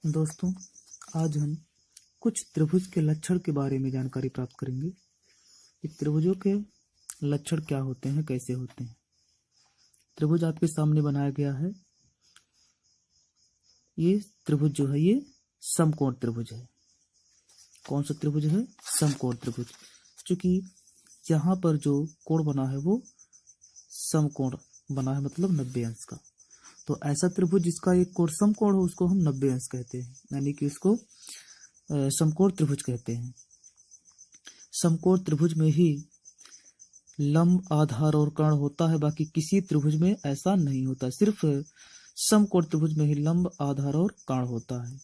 दोस्तों, आज हम कुछ त्रिभुज के लक्षण के बारे में जानकारी प्राप्त करेंगे कि त्रिभुजों के लक्षण क्या होते हैं, कैसे होते हैं। त्रिभुज आपके सामने बनाया गया है। ये त्रिभुज जो है ये समकोण त्रिभुज है। कौन सा त्रिभुज है? समकोण त्रिभुज। क्योंकि यहाँ पर जो कोण बना है वो समकोण बना है, मतलब 90 अंश का। तो ऐसा त्रिभुज जिसका एक कोण समकोण हो उसको हम 90 अंश कहते हैं, यानी कि उसको समकोण त्रिभुज कहते हैं। समकोण त्रिभुज में ही लंब, आधार और कर्ण होता है, बाकी किसी त्रिभुज में ऐसा नहीं होता। सिर्फ समकोण त्रिभुज में ही लंब, आधार और कर्ण होता है।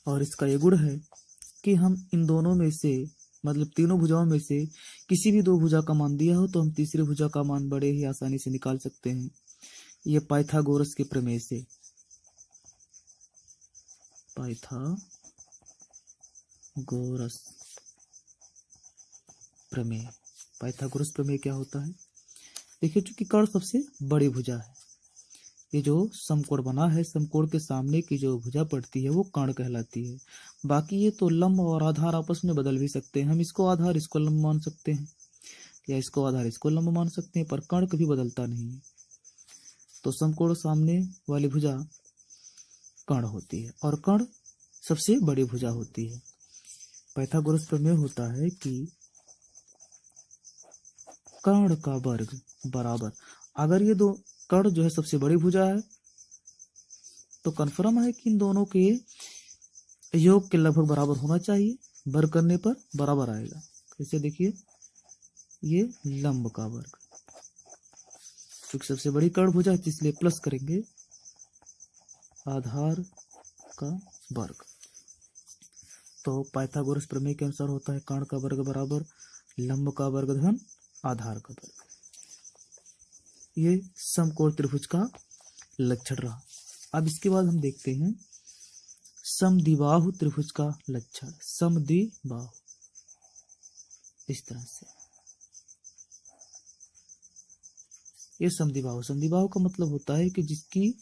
और इसका ये गुण है कि हम इन दोनों में से, मतलब तीनों भुजाओं में से किसी भी दो भुजा का मान दिया हो तो हम तीसरी भुजा का मान बड़े ही आसानी से निकाल सकते हैं। ये पाइथागोरस के प्रमेय से। पाइथागोरस प्रमेय। पाइथागोरस प्रमेय क्या होता है? देखिए, चूंकि कर्ण सबसे बड़ी भुजा है, ये जो समकोण बना है, समकोण के सामने की जो भुजा पड़ती है वो कर्ण कहलाती है। बाकी ये तो लंब और आधार आपस में बदल भी सकते हैं। हम इसको आधार इसको लंब मान सकते हैं, या इसको आधार इसको लंब मान सकते हैं, पर कर्ण कभी बदलता नहीं है। तो समकोण सामने वाली भुजा कर्ण होती है और कर्ण सबसे बड़ी भुजा होती है। पाइथागोरस प्रमेय होता है कि कर्ण का वर्ग बराबर, अगर ये दो कर्ण जो है सबसे बड़ी भुजा है तो कन्फर्म है कि इन दोनों के योग के लगभग बराबर होना चाहिए। वर्ग करने पर बराबर आएगा। कैसे? देखिए, ये लंब का वर्ग, क्योंकि सबसे बड़ी कर्ण भुजा है इसलिए प्लस करेंगे, आधार का वर्ग। तो पाइथागोरस प्रमेय के अनुसार होता है कर्ण का वर्ग बराबर लंब का वर्ग धन आधार का वर्ग। ये समकोण त्रिभुज का लक्षण रहा। अब इसके बाद हम देखते हैं समद्विबाहु त्रिभुज का लक्षण। समद्विबाहु इस तरह से, ये समद्विबाहु। समद्विबाहु का मतलब होता है कि जिसकी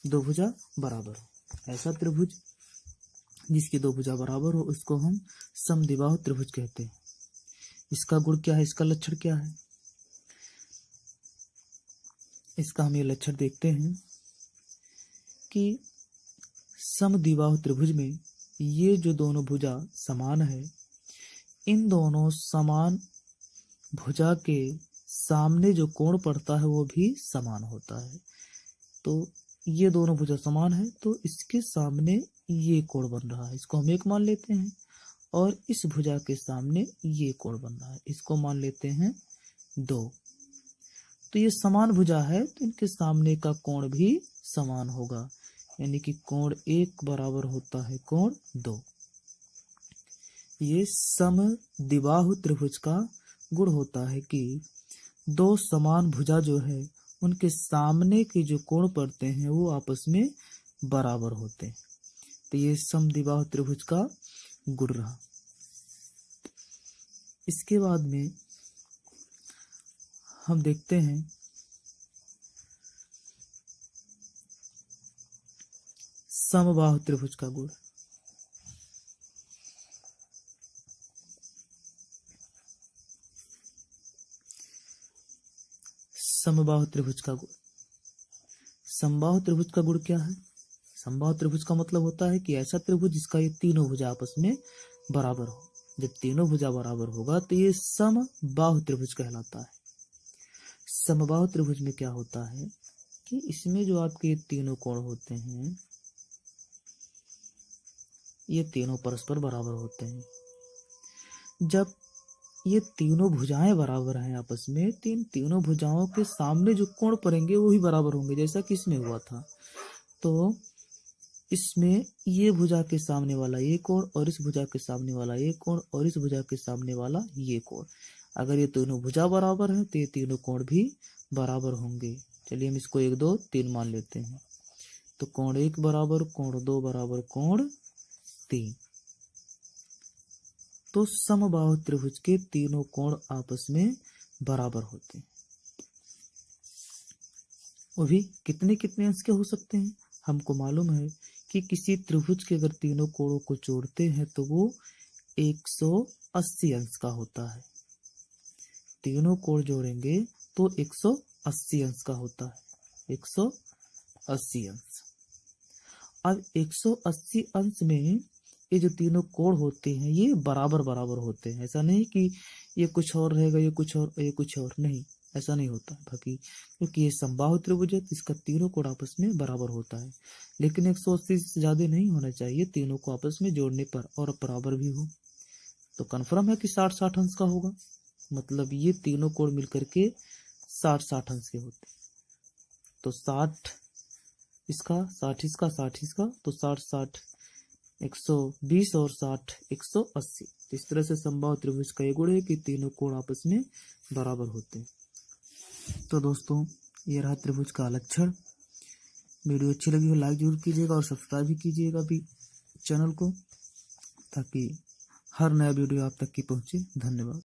दो भुजा बराबर हो। ऐसा त्रिभुज जिसकी दो भुजा बराबर हो उसको हम समद्विबाहु त्रिभुज कहते हैं। इसका गुण क्या है, इसका लक्षण क्या है? इसका हम ये लक्षण देखते हैं कि समद्विबाहु त्रिभुज में ये जो दोनों भुजा समान है, इन दोनों समान भुजा के सामने जो कोण पड़ता है वो भी समान होता है। तो ये दोनों भुजा समान है तो इसके सामने ये कोण बन रहा है, इसको हम 1 मान लेते हैं। और इस भुजा के सामने ये कोण बन रहा है, इसको मान लेते हैं 2। तो ये समान भुजा है तो इनके सामने का कोण भी समान होगा, यानी कि कोण 1 बराबर होता है कोण 2। ये समद्विबाहु त्रिभुज का गुण होता है कि दो समान भुजा जो है उनके सामने के जो कोण पड़ते हैं वो आपस में बराबर होते हैं। तो ये समद्विबाहु त्रिभुज का गुण रहा। इसके बाद में हम देखते हैं समबाहु त्रिभुज का गुण। समबाहु त्रिभुज का गुण। समबाहु त्रिभुज का गुण क्या है? समबाहु त्रिभुज का मतलब होता है कि ऐसा त्रिभुज जिसका ये तीनों भुजा आपस में बराबर हो। जब तीनों भुजा बराबर होगा तो ये समबाहु त्रिभुज कहलाता है। समबाहु त्रिभुज में क्या होता है कि इसमें जो आपके तीनों कोण होते हैं ये तीनों परस्पर बराबर होते हैं। जब ये तीनों भुजाएं बराबर हैं आपस में, तीनों भुजाओं के सामने जो कोण पड़ेंगे वो भी बराबर होंगे, जैसा कि इसमें हुआ था। तो इसमें ये भुजा के सामने वाला ये कोण और इस भुजा के सामने वाला ये कोण और इस भुजा के सामने वाला ये कोण, अगर ये दोनों भुजा बराबर हैं तो ये तीनों कोण भी बराबर होंगे। चलिए हम इसको 1 2 3 मान लेते हैं। तो कोण 1 बराबर कोण 2 बराबर कोण 3। तो समबाहु त्रिभुज के तीनों कोण आपस में बराबर होते हैं। वो भी कितने कितने अंश के हो सकते हैं? हमको मालूम है कि किसी त्रिभुज के अगर तीनों कोणों को जोड़ते हैं तो वो 180 अंश का होता है। तीनों कोण जोड़ेंगे तो 180 अंश का होता है, 180 अंश। अब 180 अंश में ये जो तीनों कोण होते हैं ये बराबर बराबर होते हैं। ऐसा नहीं कि ये कुछ और रहेगा, ये कुछ और, ये कुछ और, नहीं, ऐसा नहीं होता है। बाकी क्योंकि ये समबाहु त्रिभुज है तो इसका तीनों कोण आपस में बराबर होता है, लेकिन 180 से ज्यादा नहीं होना चाहिए तीनों को आपस में जोड़ने पर, और बराबर भी हो। तो कन्फर्म है कि 60-60 अंश का होगा। मतलब ये तीनों कोण मिलकर के 60-60 अंश के होते हैं। तो 60 इसका, 60 इसका, 60 इसका, तो 60-60 120 और 60 180। तो इस तरह से समबाहु त्रिभुज का ये गुण है कि तीनों कोण आपस में बराबर होते हैं। तो दोस्तों ये रहा त्रिभुज का लक्षण। वीडियो अच्छी लगी हो लाइक जरूर कीजिएगा और सब्सक्राइब भी कीजिएगा अभी चैनल को, ताकि हर नया वीडियो आप तक की पहुंचे। धन्यवाद।